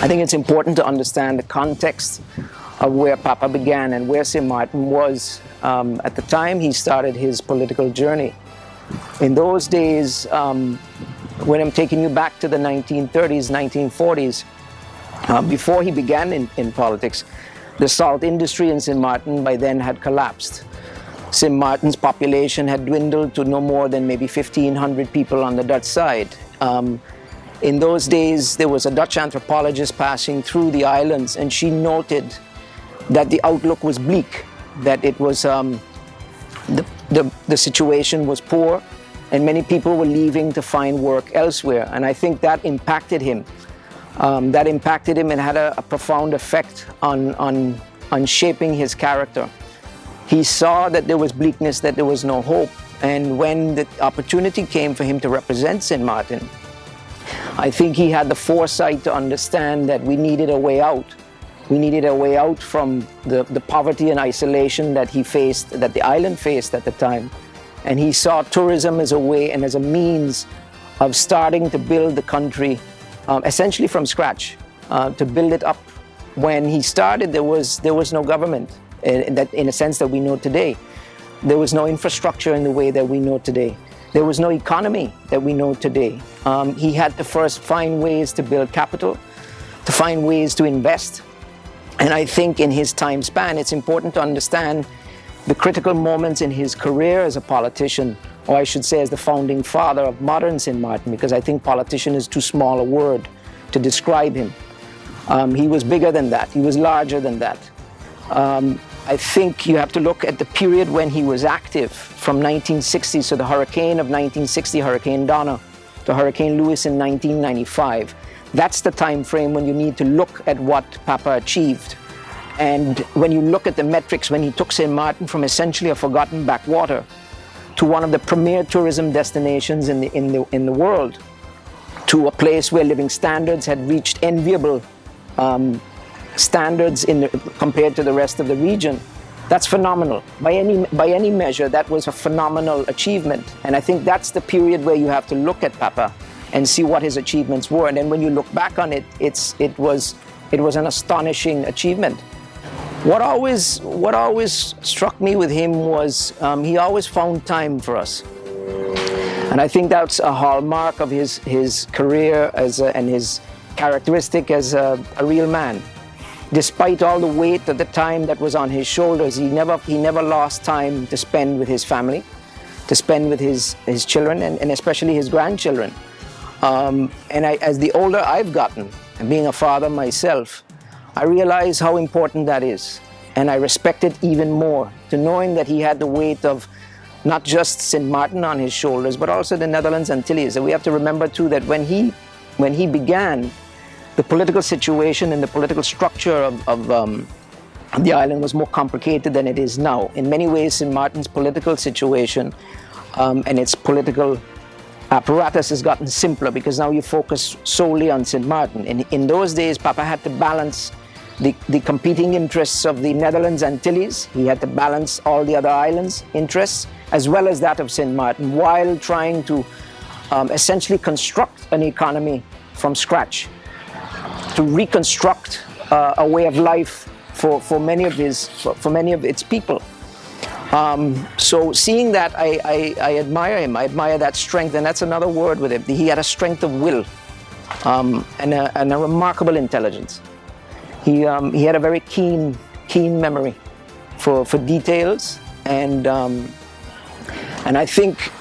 I think it's important to understand the context of where Papa began and where St. Maarten was at the time he started his political journey. In those days, when I'm taking you back to the 1930s, 1940s, before he began in politics, the salt industry in St. Maarten by then had collapsed. St. Maarten's population had dwindled to no more than maybe 1,500 people on the Dutch side. In those days, there was a Dutch anthropologist passing through the islands, and she noted that the outlook was bleak, that it was the situation was poor, and many people were leaving to find work elsewhere. And I think that impacted him. That impacted him and had a profound effect on shaping his character. He saw that there was bleakness, that there was no hope. And when the opportunity came for him to represent St. Maarten, I think he had the foresight to understand that we needed a way out. We needed a way out from the poverty and isolation that he faced, that the island faced at the time. And he saw tourism as a way and as a means of starting to build the country essentially from scratch, to build it up. When he started, there was no government in a sense that we know today. There was no infrastructure in the way that we know today. There was no economy that we know today. He had to first find ways to build capital, to find ways to invest. And I think in his time span, it's important to understand the critical moments in his career as a politician, or I should say as the founding father of modern St. Maarten, because I think politician is too small a word to describe him. He was bigger than that. He was larger than that. I think you have to look at the period when he was active, from 1960, so the hurricane of 1960, Hurricane Donna, to Hurricane Lewis in 1995. That's the time frame when you need to look at what Papa achieved. And when you look at the metrics, when he took St. Maarten from essentially a forgotten backwater to one of the premier tourism destinations in the world, to a place where living standards had reached enviable standards compared to the rest of the region, that's phenomenal. By any measure, that was a phenomenal achievement. And I think that's the period where you have to look at Papa and see what his achievements were. And then when you look back on it, it was an astonishing achievement. What always struck me with him was he always found time for us. And I think that's a hallmark of his career and his characteristic as a real man. Despite all the weight at the time that was on his shoulders, he never lost time to spend with his family, to spend with his children and especially his grandchildren. As the older I've gotten, and being a father myself, I realize how important that is. And I respect it even more, to knowing that he had the weight of not just St. Maarten on his shoulders, but also the Netherlands Antilles. And we have to remember too that when he began, the political situation and the political structure of the island was more complicated than it is now. In many ways, St. Maarten's political situation and its political apparatus has gotten simpler because now you focus solely on St. Maarten. In those days, Papa had to balance the competing interests of the Netherlands Antilles. He had to balance all the other islands' interests, as well as that of St. Maarten, while trying to essentially construct an economy from scratch, to reconstruct a way of life for many of its people. So seeing that, I admire him. I admire that strength, and that's another word with him. He had a strength of will and a remarkable intelligence. He had a very keen memory for details, and I think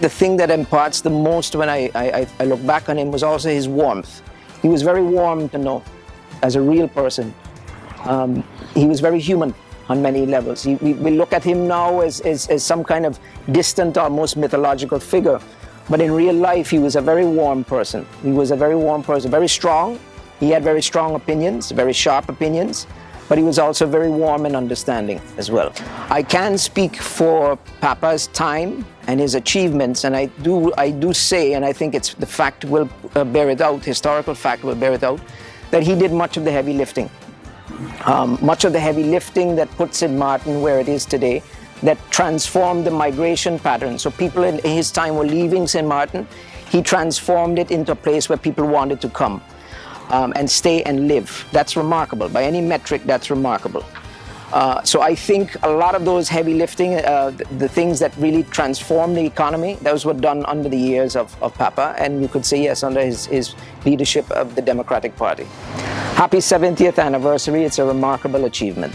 the thing that imparts the most when I look back on him was also his warmth. He was very warm to know as a real person. He was very human on many levels. We look at him now as some kind of distant, almost mythological figure. But in real life, he was a very warm person. He was a very warm person, very strong. He had very strong opinions, very sharp opinions, but he was also very warm and understanding as well. I can speak for Papa's time and his achievements, and I do say, and I think it's the fact will bear it out, historical fact will bear it out, that he did much of the heavy lifting. Much of the heavy lifting that put St. Maarten where it is today, that transformed the migration pattern. So people in his time were leaving St. Maarten. He transformed it into a place where people wanted to come. and stay and live. That's remarkable. By any metric, that's remarkable. So I think a lot of those heavy lifting, the things that really transformed the economy, those were done under the years of Papa, and you could say yes, under his leadership of the Democratic Party. Happy 70th anniversary. It's a remarkable achievement.